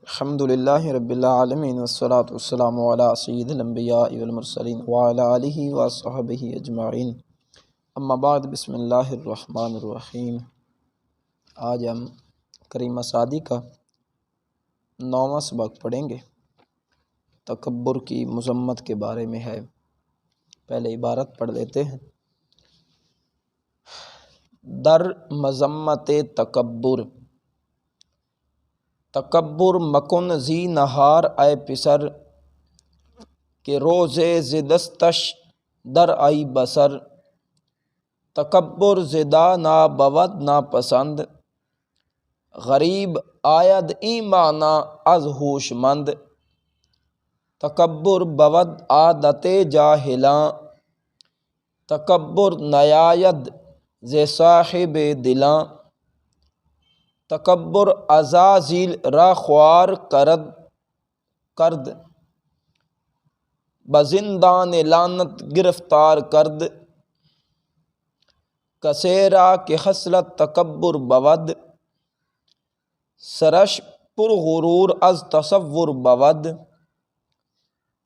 الحمدللہ رب العالمین والصلاة والسلام علی سید الانبیاء والمرسلین وعلی آلہ وصحبہ اجمعین، اما بعد، بسم اللہ الرحمن الرحیم۔ آج ہم کریمہ سعدی کا 9واں سبق پڑھیں گے۔ تکبر کی مذمت کے بارے میں ہے۔ پہلے عبارت پڑھ لیتے ہیں۔ در مذمت تکبر، تکبر مکن زی نہار اے پسر، کہ روزے زدستش در آئی بسر، تکبر زدا نا بود نا پسند، غریب آید ایمانا از ہوش مند، تکبر بود عادت جاہلاں، تکبر نیاید ز صاحب دلاں، تکبر عزازیل را خوار کرد، بزندان لعنت گرفتار کرد، کسیرا کہ خصلت تکبر بود، سرش پر غرور از تصور بود،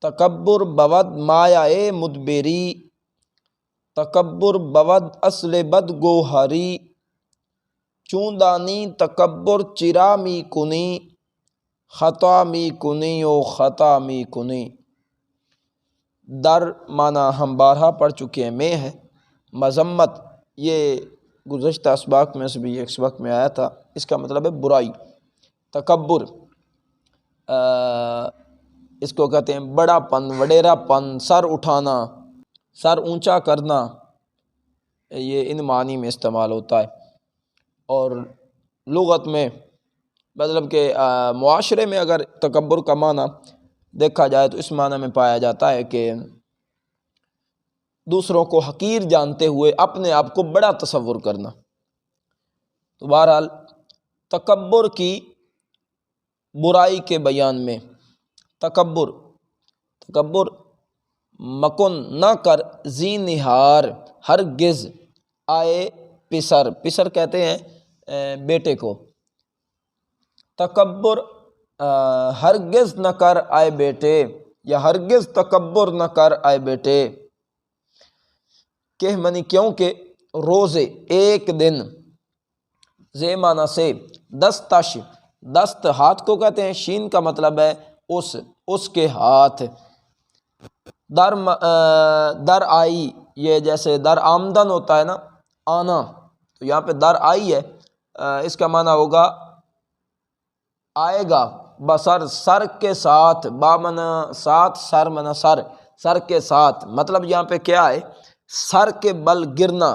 تکبر بود مایہ مدبری، تکبر بود اصل بد گوہری، چون دانی تکبر چرا می کنی، خطا می کنی و خطا می کنی۔ در معنی ہم بارہا پڑھ چکے ہیں، میں ہے مذمت، یہ گزشتہ اسباق میں سے بھی ایک سبق میں آیا تھا۔ اس کا مطلب ہے برائی، تکبر، اس کو کہتے ہیں بڑا پن، وڈیرا پن، سر اٹھانا، سر اونچا کرنا، یہ ان معنی میں استعمال ہوتا ہے۔ اور لغت میں مطلب کہ معاشرے میں اگر تکبر کا معنی دیکھا جائے تو اس معنی میں پایا جاتا ہے کہ دوسروں کو حقیر جانتے ہوئے اپنے آپ کو بڑا تصور کرنا۔ تو بہرحال تکبر کی برائی کے بیان میں، تکبر مکن نہ کر زی نہار ہرگز آئے پسر کہتے ہیں بیٹے کو، تکبر ہرگز نہ کر آئے بیٹے، یا ہرگز تکبر نہ کر آئے بیٹے، کہ منی کیونکہ روزے ایک دن، زے معنی سے دستش، دست ہاتھ کو کہتے ہیں، شین کا مطلب ہے اس کے ہاتھ، در آئی، یہ جیسے در آمدن ہوتا ہے نا، آنا، تو یہاں پہ در آئی ہے، اس کا معنی ہوگا آئے گا، بسر، سر کے ساتھ، با معنی ساتھ، سر معنی سر کے ساتھ، مطلب یہاں پہ کیا ہے، سر کے بل گرنا،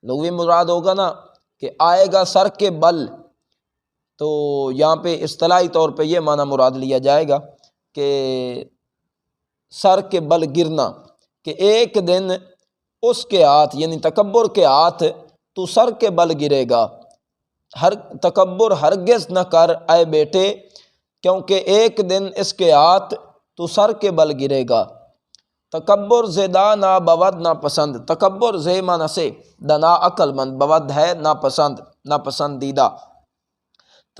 لغوی مراد ہوگا نا کہ آئے گا سر کے بل، تو یہاں پہ اصطلاحی طور پہ یہ معنی مراد لیا جائے گا کہ سر کے بل گرنا، کہ ایک دن اس کے ہاتھ یعنی تکبر کے ہاتھ تو سر کے بل گرے گا۔ تکبر ہرگز نہ کر اے بیٹے، کیونکہ ایک دن اس کے ہاتھ تو سر کے بل گرے گا۔ تکبر زدا نا بود نا پسند، تکبر زے معنی سے دنا عقل مند، بود ہے ناپسند، ناپسندیدہ،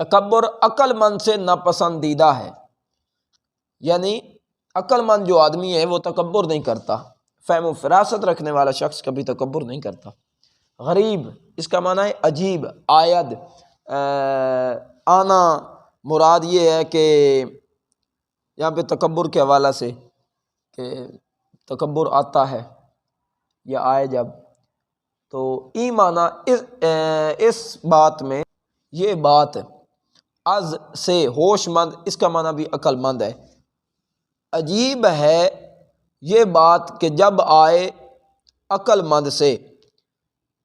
تکبر عقل مند سے ناپسندیدہ ہے، یعنی عقل مند جو آدمی ہے وہ تکبر نہیں کرتا، فہم و فراست رکھنے والا شخص کبھی تکبر نہیں کرتا۔ غریب، اس کا معنی ہے عجیب، آید، آنا، مراد یہ ہے کہ یہاں پہ تکبر کے حوالہ سے کہ تکبر آتا ہے یا آئے جب، تو ای معنی اس بات میں، یہ بات از سے ہوش مند، اس کا معنی بھی عقل مند ہے، عجیب ہے یہ بات کہ جب آئے عقل مند سے،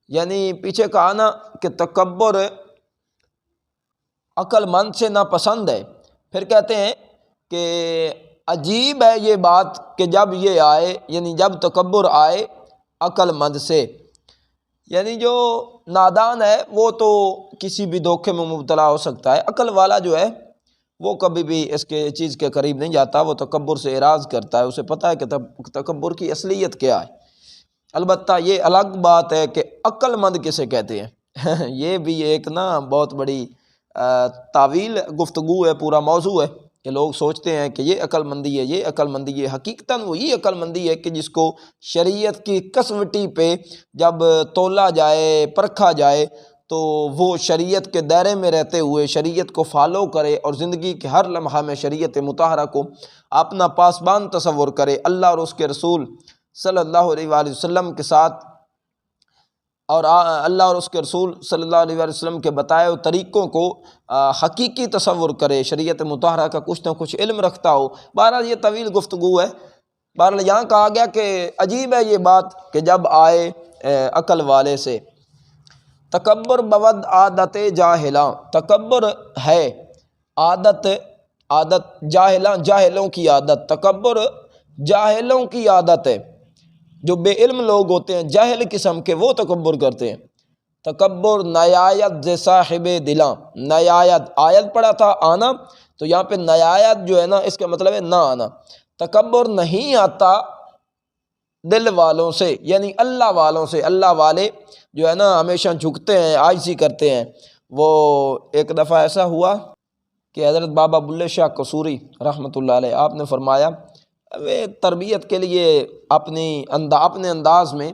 یعنی پیچھے کہا نا کہ تکبر عقل مند سے ناپسند ہے، پھر کہتے ہیں کہ عجیب ہے یہ بات کہ جب یہ آئے، یعنی جب تکبر آئے عقل مند سے، یعنی جو نادان ہے وہ تو کسی بھی دھوکے میں مبتلا ہو سکتا ہے، عقل والا جو ہے وہ کبھی بھی اس کے چیز کے قریب نہیں جاتا، وہ تکبر سے اعراض کرتا ہے، اسے پتہ ہے کہ تکبر کی اصلیت کیا ہے۔ البتہ یہ الگ بات ہے کہ عقل مند کسے کہتے ہیں یہ بھی ایک نا بہت بڑی طویل گفتگو ہے، پورا موضوع ہے کہ لوگ سوچتے ہیں کہ یہ عقل مندی ہے، یہ عقل مندی ہے۔ حقیقتاً وہی عقل مندی ہے کہ جس کو شریعت کی کسوٹی پہ جب تولا جائے، پرکھا جائے، تو وہ شریعت کے دائرے میں رہتے ہوئے شریعت کو فالو کرے اور زندگی کے ہر لمحہ میں شریعت مطہرہ کو اپنا پاسبان تصور کرے، اللہ اور اس کے رسول صلی اللہ علیہ وآلہ وسلم کے ساتھ، اور اللہ اور اس کے رسول صلی اللہ علیہ وآلہ وسلم کے بتائے ہوئے طریقوں کو حقیقی تصور کرے، شریعت مطہرہ کا کچھ نہ کچھ علم رکھتا ہو۔ بہرحال یہ طویل گفتگو ہے۔ بہرحال یہاں کہا گیا کہ عجیب ہے یہ بات کہ جب آئے عقل والے سے، تکبر بود عادت جاہلاں، تکبر ہے عادت جاہلوں کی عادت، تکبر جاہلوں کی عادت ہے۔ جو بے علم لوگ ہوتے ہیں، جاہل قسم کے، وہ تکبر کرتے ہیں۔ تکبر نیایت ز صاحب دلاں، نیایت آیت پڑھا تھا آنا، تو یہاں پہ نیایت جو ہے نا اس کا مطلب ہے نہ آنا۔ تکبر نہیں آتا دل والوں سے، یعنی اللہ والوں سے۔ اللہ والے جو ہے نا ہمیشہ جھکتے ہیں، عاجزی کرتے ہیں۔ وہ ایک دفعہ ایسا ہوا کہ حضرت بابا بلے شاہ قصوری رحمۃ اللہ علیہ، آپ نے فرمایا، وہ تربیت کے لیے اپنے انداز میں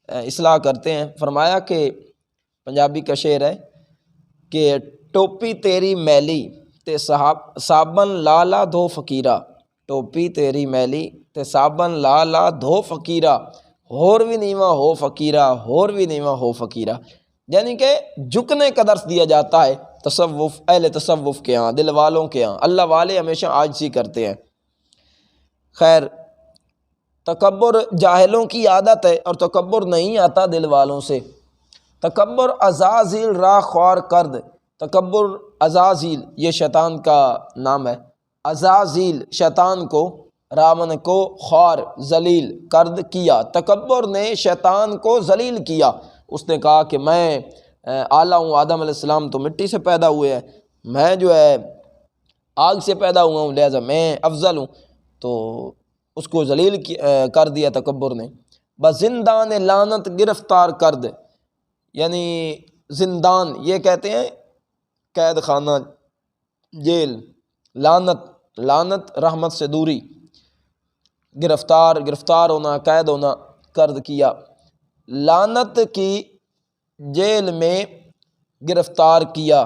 اصلاح کرتے ہیں، فرمایا کہ پنجابی کا شعر ہے کہ ٹوپی تیری میلی تے صابن لالا دھو فقیرہ، ٹوپی تیری میلی تے صابن لالا دھو فقیرہ، ہور بھی نیواں ہو فقیرہ، ہور بھی نیواں ہو فقیرہ۔ یعنی کہ جھکنے کا درس دیا جاتا ہے تصوف، اہل تصوف کے ہاں، دل والوں کے ہاں۔ اللہ والے ہمیشہ عاجزی کرتے ہیں۔ خیر، تکبر جاہلوں کی عادت ہے اور تکبر نہیں آتا دل والوں سے۔ تکبر عزازیل را خوار کرد، تکبر عزازیل یہ شیطان کا نام ہے، عزازیل شیطان کو، راون کو خوار ذلیل کرد کیا، تکبر نے شیطان کو ذلیل کیا۔ اس نے کہا کہ میں اعلیٰ ہوں، آدم علیہ السلام تو مٹی سے پیدا ہوئے ہیں، میں جو ہے آگ سے پیدا ہوا ہوں، لہذا میں افضل ہوں، تو اس کو ذلیل کر دیا تکبر نے۔ بزندان لعنت گرفتار کرد، یعنی زندان یہ کہتے ہیں قید خانہ، جیل، لعنت رحمت سے دوری، گرفتار ہونا، قید ہونا، کرد کیا، لعنت کی جیل میں گرفتار کیا،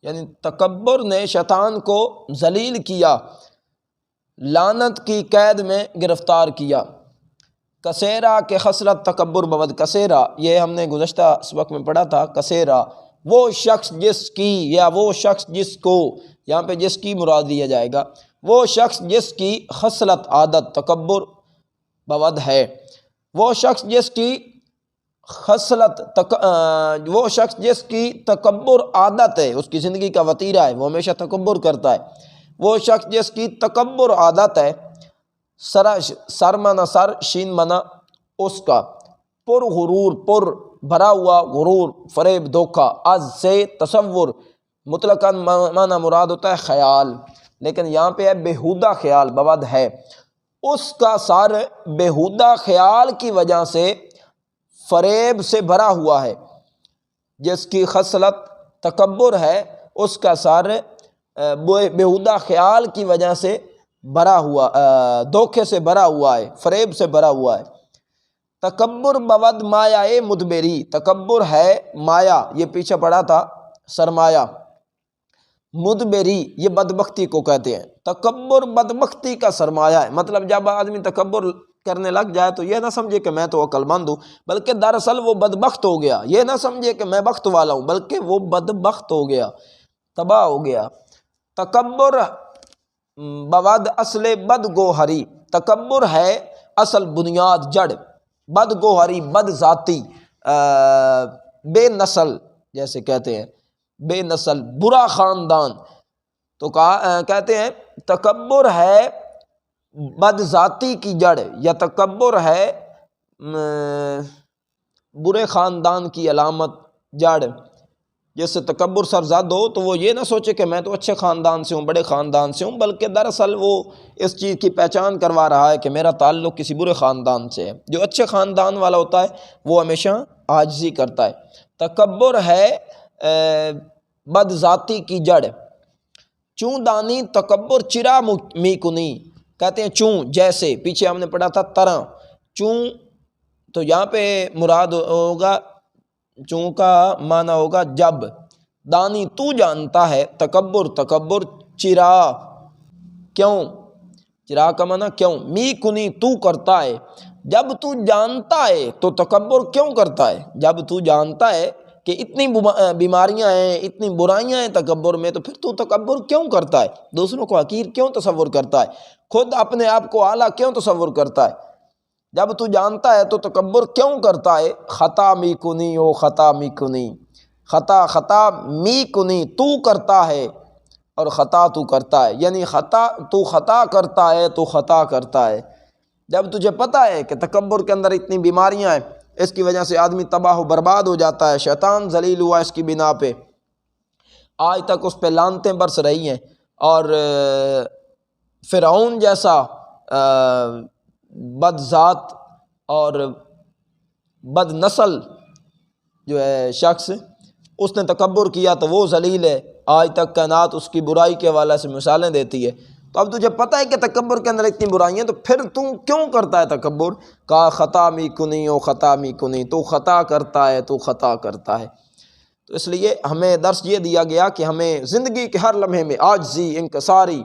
یعنی تکبر نے شیطان کو ذلیل کیا، لعنت کی قید میں گرفتار کیا۔ کسیرا کے خسرت تکبر بود، کسیرا یہ ہم نے گزشتہ سبق میں پڑھا تھا، کسیرا وہ شخص جس کی، یا وہ شخص جس کو، یہاں پہ جس کی مراد لیا جائے گا، وہ شخص جس کی خصلت عادت تکبر بود ہے، وہ شخص جس کی خصلت وہ شخص جس کی تکبر عادت ہے، اس کی زندگی کا وتیرہ ہے، وہ ہمیشہ تکبر کرتا ہے۔ وہ شخص جس کی تکبر عادت ہے، سر منا سر، شین منا اس کا، پر غرور پر بھرا ہوا، غرور فریب دھوکا، از سے تصور مطلقاً مانا مراد ہوتا ہے خیال، لیکن یہاں پہ ہے بےہودہ خیال، بود ہے، اس کا سر بےہودہ خیال کی وجہ سے فریب سے بھرا ہوا ہے۔ جس کی خصلت تکبر ہے، اس کا سر بےہودہ خیال کی وجہ سے بھرا ہوا، دھوکے سے بھرا ہوا ہے، فریب سے بھرا ہوا ہے۔ تکبر بود مایا مدبری، تکبر ہے مایا، یہ پیچھے پڑا تھا سرمایہ، مدبری یہ بدبختی کو کہتے ہیں۔ تکبر بدبختی کا سرمایہ ہے، مطلب جب آدمی تکبر کرنے لگ جائے تو یہ نہ سمجھے کہ میں تو عقل مند ہوں، بلکہ دراصل وہ بدبخت ہو گیا۔ یہ نہ سمجھے کہ میں بخت والا ہوں، بلکہ وہ بدبخت ہو گیا، تباہ ہو گیا۔ تکبر بود اصل بد گوہری، تکبر ہے اصل بنیاد جڑ، بد گوہری بد ذاتی، بے نسل جیسے کہتے ہیں، بے نسل برا خاندان، تو کہتے ہیں تکبر ہے بد ذاتی کی جڑ، یا تکبر ہے برے خاندان کی علامت، جڑ۔ جس سے تکبر سرزد ہو تو وہ یہ نہ سوچے کہ میں تو اچھے خاندان سے ہوں، بڑے خاندان سے ہوں، بلکہ دراصل وہ اس چیز کی پہچان کروا رہا ہے کہ میرا تعلق کسی برے خاندان سے ہے۔ جو اچھے خاندان والا ہوتا ہے وہ ہمیشہ عاجزی کرتا ہے۔ تکبر ہے بد ذاتی کی جڑ، چوں دانی تکبر چرا می کنی، کہتے ہیں چوں جیسے، پیچھے ہم نے پڑھا تھا طرح، چوں تو یہاں پہ مراد ہوگا، چوں کا معنی ہوگا جب، دانی تو جانتا ہے، تکبر تکبر، چرا کیوں، چرا کا معنی کیوں، می کنی تو کرتا ہے، جب تو جانتا ہے تو تکبر کیوں کرتا ہے، جب تو جانتا ہے کہ اتنی بیماریاں ہیں، اتنی برائیاں ہیں تکبر میں، تو پھر تو تکبر کیوں کرتا ہے، دوسروں کو حقیر کیوں تصور کرتا ہے، خود اپنے آپ کو اعلیٰ کیوں تصور کرتا ہے، جب تو جانتا ہے تو تکبر کیوں کرتا ہے، خطا می کنی او خطا می کنی، خطا خطا می کنی تو کرتا ہے اور خطا تو کرتا ہے، یعنی خطا تو خطا کرتا ہے تو خطا کرتا ہے، جب تجھے پتہ ہے کہ تکبر کے اندر اتنی بیماریاں ہیں، اس کی وجہ سے آدمی تباہ و برباد ہو جاتا ہے، شیطان ذلیل ہوا اس کی بنا پہ، آج تک اس پہ لعنتیں برس رہی ہیں، اور فرعون جیسا بد ذات اور بد نسل جو ہے شخص، اس نے تکبر کیا تو وہ ذلیل ہے، آج تک کائنات اس کی برائی کے حوالے سے مثالیں دیتی ہے، تو اب تجھے پتہ ہے کہ تکبر کے اندر اتنی برائیاں، تو پھر تو کیوں کرتا ہے تکبر، کہا خطا می کنی او خطا می کنی، تو خطا کرتا ہے تو خطا کرتا ہے، تو اس لیے ہمیں درس یہ دیا گیا کہ ہمیں زندگی کے ہر لمحے میں عاجزی، انکساری،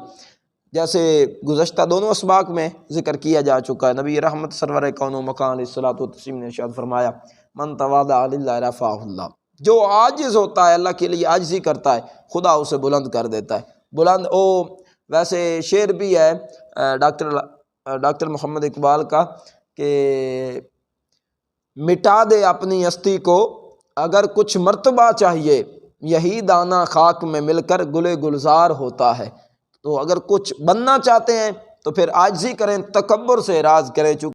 جیسے گزشتہ دونوں اسباق میں ذکر کیا جا چکا ہے، نبی رحمت سرور کون و مکان علیہ الصلوۃ والتسلیم نے ارشاد فرمایا، من تواضع للہ رفعہ اللہ، جو عاجز ہوتا ہے اللہ کے لیے عاجزی کرتا ہے، خدا اسے بلند کر دیتا ہے، بلند ویسے شعر بھی ہے ڈاکٹر محمد اقبال کا کہ مٹا دے اپنی ہستی کو اگر کچھ مرتبہ چاہیے، یہی دانہ خاک میں مل کر گلے گلزار ہوتا ہے، تو اگر کچھ بننا چاہتے ہیں تو پھر عاجزی کریں، تکبر سے اعراض کریں، چونکہ